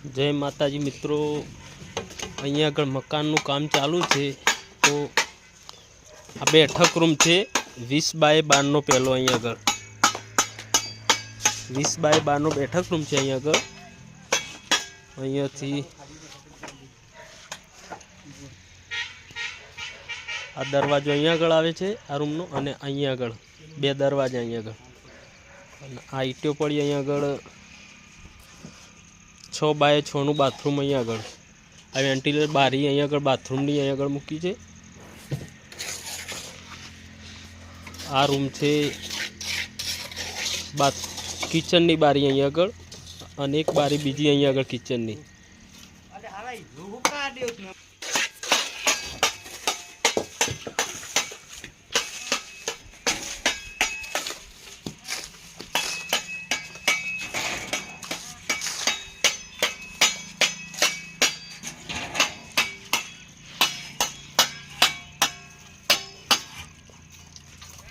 जय माताजी मित्रों, अहींया आगळ मकानનું કામ ચાલુ છે। તો આ બેઠક રૂમ છે 20 બાય 12 નો પહેલો। અહીંયા આગળ 20 બાય 12 નો બેઠક રૂમ છે। અહીંયા આગળ અહીંયાથી આ દરવાજો અહીંયા આગળ આવે છે આ રૂમનો, અને અહીંયા આગળ બે દરવાજા અહીંયા આગળ, અને આ ઈટો પડી અહીંયા આગળ 6 બાય 6 નું બાથરૂમ। અહીંયા આગળ આ વેન્ટિલેટર બારી અહીંયા આગળ બાથરૂમની અહીંયા આગળ મૂકી છે। આ રૂમ છે કિચનની બારી અહીંયા આગળ, અને એક બારી બીજી અહીંયા આગળ કિચનની।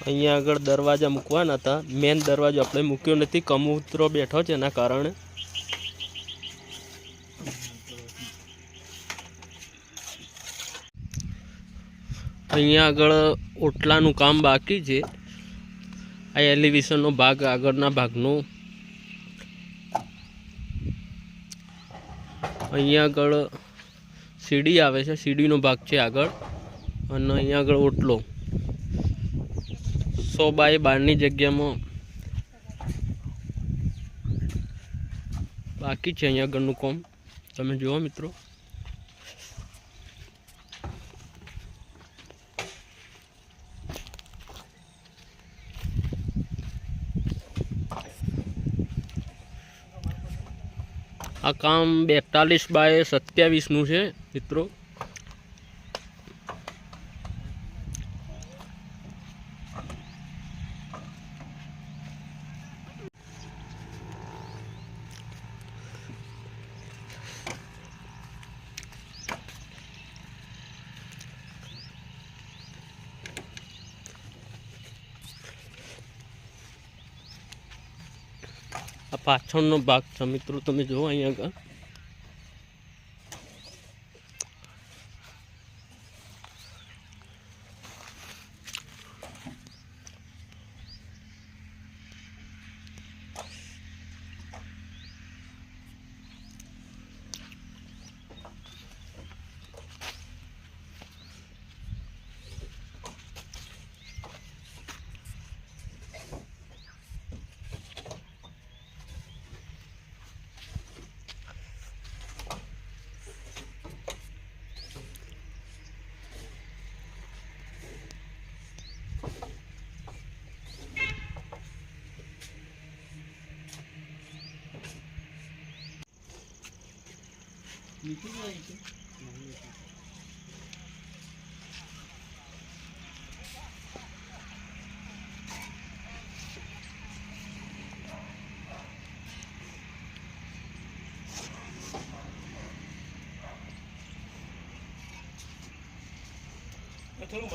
અહીંયા આગળ દરવાજા મૂકવાના હતા, મેન દરવાજો આપણે મૂક્યો નથી, કબૂતરો બેઠો છે એના કારણે। અહીંયા આગળ ઓટલાનું કામ બાકી છે। આ એલિવેશનનો ભાગ આગળના ભાગનો। અહીંયા આગળ સીડી આવે છે, સીડીનો ભાગ છે આગળ, અને અહીંયા આગળ ઓટલો 100 બાય 12 ની જગ્યામાં બાકી છે। અહીંયા આગળનું કામ તમે જુઓ મિત્રો। આ કામ 42 બાય 27 નું છે મિત્રો। આ પાછળનો ભાગ છે મિત્રો, તમે જુઓ અહીંયા આગળ। થોડું